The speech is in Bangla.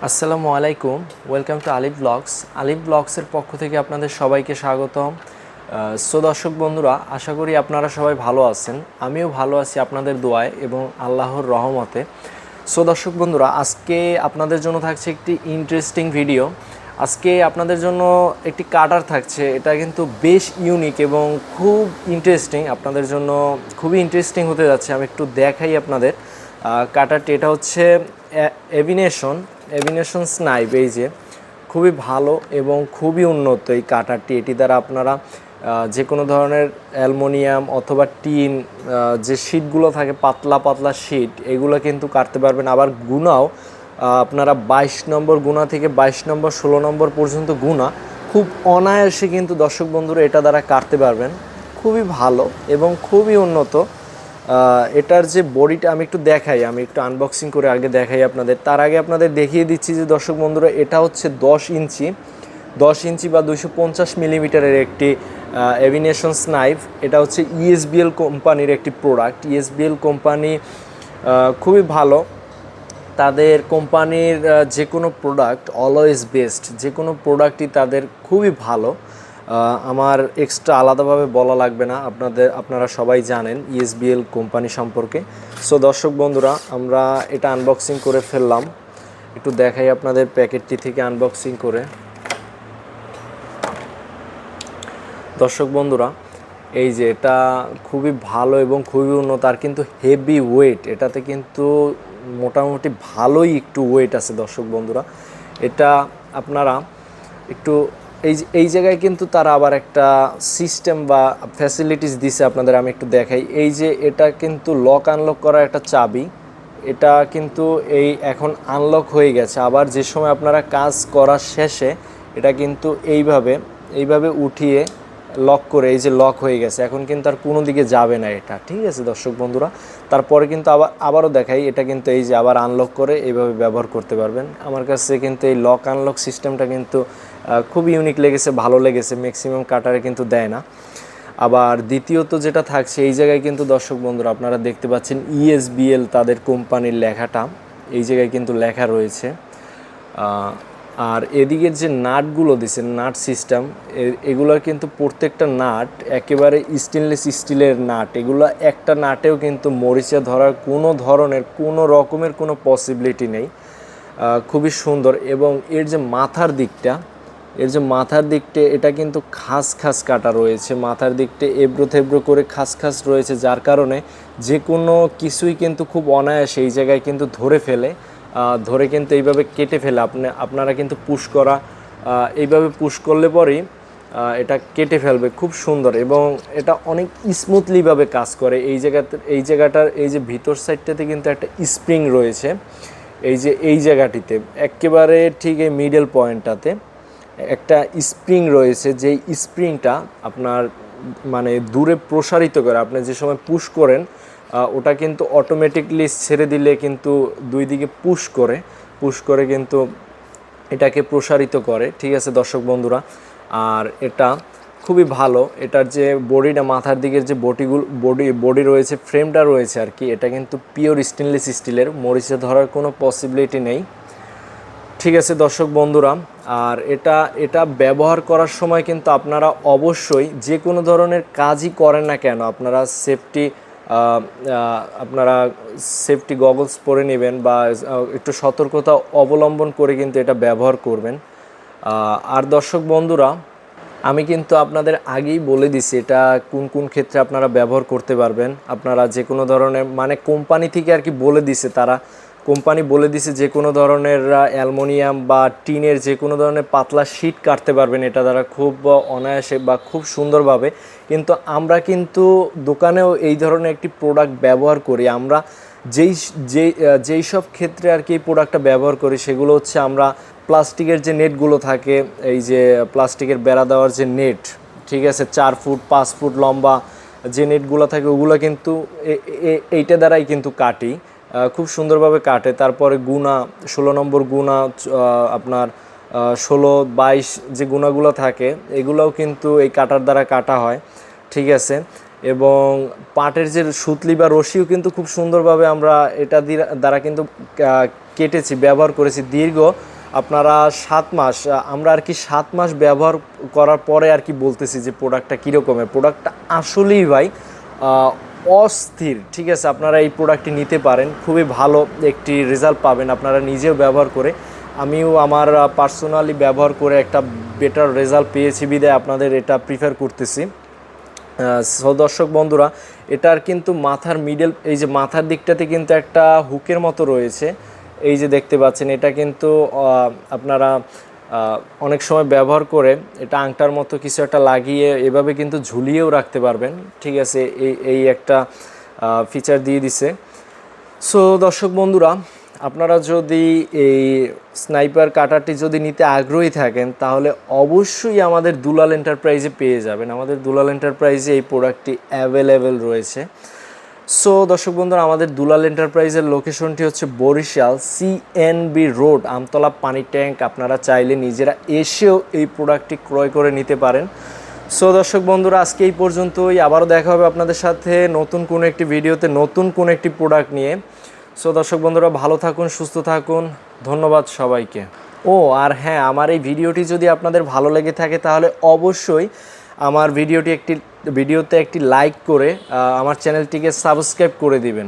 আসসালামু আলাইকুম, ওয়েলকাম টু আলিফ ব্লগস। আলিফ ব্লগসের পক্ষ থেকে আপনাদের সবাইকে স্বাগতম। দর্শক বন্ধুরা, আশা করি আপনারা সবাই ভালো আছেন। আমিও ভালো আছি আপনাদের দোয়ায় এবং আল্লাহর রহমতে। দর্শক বন্ধুরা, আজকে আপনাদের জন্য থাকছে একটি ইন্টারেস্টিং ভিডিও। আজকে আপনাদের জন্য একটি কাটার থাকছে, এটা কিন্তু বেশ ইউনিক এবং খুব ইন্টারেস্টিং। আপনাদের জন্য খুবই ইন্টারেস্টিং হতে যাচ্ছে। আমি একটু দেখাই আপনাদের কাটারটি। এটা হচ্ছে এভিনেশন স্নাইপ। এই যে খুবই ভালো এবং খুবই উন্নত এই কাটারটি। এটি দ্বারা আপনারা যে কোনো ধরনের অ্যালুমিনিয়াম অথবা টিন, যে শিটগুলো থাকে পাতলা পাতলা শিট, এগুলো কিন্তু কাটতে পারবেন। আবার গুণাও আপনারা 22 নম্বর গুণা থেকে 22 নম্বর 16 নম্বর পর্যন্ত গুণা খুব অনায়াসে কিন্তু দর্শক বন্ধুরা এটা দ্বারা কাটতে পারবেন। খুবই ভালো এবং খুবই উন্নত। এটার যে বডিটা আমি একটু দেখাই, আমি একটু আনবক্সিং করে আগে দেখাই আপনাদের। তার আগে আপনাদের দেখিয়ে দিচ্ছি যে দর্শক বন্ধুরা, এটা হচ্ছে 10 ইঞ্চি বা 250 মিলিমিটারের একটি এভিনেশন স্নাইফ। এটা হচ্ছে ইএসবিএল কোম্পানির একটি প্রোডাক্ট। ইএসবিএল কোম্পানি খুবই ভালো। তাদের কোম্পানির যে কোনো প্রোডাক্ট অলওয়েজ বেস্ট। যে কোনো প্রোডাক্টই তাদের খুবই ভালো। আমার এক্সট্রা আলাদাভাবে বলা লাগবে না, আপনারা সবাই জানেন ইএসবিএল কোম্পানি সম্পর্কে। দর্শক বন্ধুরা, আমরা এটা আনবক্সিং করে ফেললাম। একটু দেখাই আপনাদের প্যাকেটটি থেকে আনবক্সিং করে। দর্শক বন্ধুরা, এই যে এটা খুবই ভালো এবং খুবই উন্নত, আর কিন্তু হেভি ওয়েট। এটাতে কিন্তু মোটামুটি ভালোই একটু ওয়েট আছে দর্শক বন্ধুরা। এটা আপনারা একটু এই জায়গায় কিন্তু তারা আবার একটা সিস্টেম বা ফ্যাসিলিটিস দিছে আপনাদের। আমি একটু দেখাই। এই যে এটা কিন্তু লক আনলক করার একটা চাবি। এটা কিন্তু এখন আনলক হয়ে গেছে। আবার যে সময় আপনারা কাজ করার শেষে এটা কিন্তু এইভাবে উঠিয়ে লক করে, এই যে লক হয়ে গেছে, এখন কিন্তু আর কোনো দিকে যাবে না এটা। ঠিক আছে দর্শক বন্ধুরা, তারপরে কিন্তু আবারও দেখাই। এটা কিন্তু এই যে আবার আনলক করে এইভাবে ব্যবহার করতে পারবেন। আমার কাছে কিন্তু এই লক আনলক সিস্টেমটা কিন্তু খুব ইউনিক লেগেছে, ভালো লেগেছে। ম্যাক্সিমাম কাটারে কিন্তু দেয় না। আবার দ্বিতীয়ত যেটা থাকছে, এই জায়গায় কিন্তু দর্শক বন্ধুরা আপনারা দেখতে পাচ্ছেন ইএসবিএল তাদের কোম্পানির লেখাটা এই জায়গায় কিন্তু লেখা রয়েছে। আর এদিকের যে নাটগুলো দিছে, নাট সিস্টেম, এগুলোর কিন্তু প্রত্যেকটা নাট একেবারে স্টেনলেস স্টিলের নাট। এগুলো একটা নাটেও কিন্তু মরিচা ধরার কোনো রকমের কোনো পসিবিলিটি নেই। খুবই সুন্দর। এবং এর যে মাথার দিকটা এটা কিন্তু খাস খাস কাটা রয়েছে। মাথার দিকটা এবড়ো থেবড়ো করে খাস খাস রয়েছে, যার কারণে যে কোনো কিছুই কিন্তু খুব অনায়াসে এই জায়গায় কিন্তু ধরে কিন্তু এইভাবে কেটে ফেলে। আপনারা কিন্তু এইভাবে পুশ করলে পরেই এটা কেটে ফেলবে খুব সুন্দর। এবং এটা অনেক স্মুথলিভাবে কাজ করে। এই জায়গাটার এই যে ভিতর সাইডটাতে কিন্তু একটা স্প্রিং রয়েছে। এই জায়গাটিতে একেবারে ঠিক এই মিডল পয়েন্টটাতে একটা স্প্রিং রয়েছে। যেই স্প্রিংটা আপনার মানে দূরে প্রসারিত করে। আপনি যে সময় পুশ করেন ওটা কিন্তু অটোমেটিকলি ছেড়ে দিলে কিন্তু দুই দিকে পুশ করে কিন্তু এটাকে প্রসারিত করে। ঠিক আছে দর্শক বন্ধুরা, আর এটা খুবই ভালো। এটার যে বডিটা, মাথার দিকের যে বডি রয়েছে, ফ্রেমটা রয়েছে আর কি, এটা কিন্তু পিওর স্টেনলেস স্টিলের। মরিচে ধরার কোনো পসিবিলিটি নেই। ঠিক আছে দর্শক বন্ধুরা, আর এটা ব্যবহার করার সময় কিন্তু আপনারা অবশ্যই যে কোনো ধরনের কাজই করেন না কেন আপনারা সেফটি গগলস পরে নেবেন বা একটু সতর্কতা অবলম্বন করে কিন্তু এটা ব্যবহার করবেন। আর দর্শক বন্ধুরা, আমি কিন্তু আপনাদের আগেই বলে দিছি এটা কোন কোন ক্ষেত্রে আপনারা ব্যবহার করতে পারবেন। আপনারা যে কোনো ধরনের কোম্পানি থেকে আর কি কোম্পানি বলে দিছে যে কোনো ধরনের অ্যালুমিনিয়াম বা টিনের যে কোনো ধরনের পাতলা শিট কাটতে পারবেন এটা দ্বারা খুব অনায়াসে বা খুব সুন্দরভাবে। কিন্তু আমরা কিন্তু দোকানেও এই ধরনের একটি প্রোডাক্ট ব্যবহার করি। আমরা যেই সব ক্ষেত্রে আর কি এই প্রোডাক্টটা ব্যবহার করি সেগুলো হচ্ছে, আমরা প্লাস্টিকের যে নেটগুলো থাকে, এই যে প্লাস্টিকের বেড়া দেওয়ার যে নেট, ঠিক আছে, 4 ফুট 5 ফুট লম্বা যে নেটগুলো থাকে, ওগুলো কিন্তু এইটা দ্বারাই কিন্তু কাটি, খুব সুন্দরভাবে কাটে। তারপরে গুণা 16 নম্বর গুণা, আপনার 16-22 যে গুণাগুলো থাকে, এগুলোও কিন্তু এই কাটার দ্বারা কাটা হয়। ঠিক আছে, এবং পাটের যে সুতলি বা রশিও কিন্তু খুব সুন্দরভাবে আমরা এটা দ্বারা কিন্তু কেটেছি, ব্যবহার করেছি দীর্ঘ আপনারা 7 মাস। আমরা আর কি 7 মাস ব্যবহার করার পরে আর কি বলতেছি যে প্রোডাক্টটা কীরকমের। প্রোডাক্টটা আসলেই ভাই অস্থির, ঠিক আছে। আপনারা এই প্রোডাক্টটি নিতে পারেন, খুবই ভালো একটি রেজাল্ট পাবেন আপনারা নিজেও ব্যবহার করে। আমিও আমার পার্সোনালি ব্যবহার করে একটা বেটার রেজাল্ট পেয়েছি বিদায় আপনাদের এটা প্রিফার করতেছি। সো দর্শক বন্ধুরা, এটার কিন্তু মাথার মিডল, এই যে মাথার দিকটাতে কিন্তু একটা হুকের মতো রয়েছে, এই যে দেখতে পাচ্ছেন। এটা কিন্তু আপনারা অনেক সময় ব্যবহার করে এটা আংটার মতো কিছু একটা লাগিয়ে এভাবে কিন্তু ঝুলিয়েও রাখতে পারবেন, ঠিক আছে। এই একটা ফিচার দিয়ে দিছে। সো দর্শক বন্ধুরা, আপনারা যদি এই স্নাইপার কাটারটি যদি নিতে আগ্রহী থাকেন তাহলে অবশ্যই আমাদের দুলাল এন্টারপ্রাইজে পেয়ে যাবেন। আমাদের দুলাল এন্টারপ্রাইজে এই প্রোডাক্টটি অ্যাভেলেবেল রয়েছে। সো দর্শক বন্ধুরা, আমাদের দুলাল এন্টারপ্রাইজের লোকেশনটি হচ্ছে বরিশাল CNB রোড, আমতলা পানি ট্যাঙ্ক। আপনারা চাইলে নিজেরা এসেও এই প্রোডাক্টটি ক্রয় করে নিতে পারেন। সো দর্শক বন্ধুরা, আজকে এই পর্যন্তই। আবারও দেখা হবে আপনাদের সাথে নতুন কোনো একটি ভিডিওতে, নতুন কোনো একটি প্রোডাক্ট নিয়ে। সো দর্শক বন্ধুরা, ভালো থাকুন, সুস্থ থাকুন, ধন্যবাদ সবাইকে। ও আর হ্যাঁ, আমার এই ভিডিওটি যদি আপনাদের ভালো লেগে থাকে তাহলে অবশ্যই আমার ভিডিওতে একটি লাইক করে আমার চ্যানেলটিকে সাবস্ক্রাইব করে দিবেন।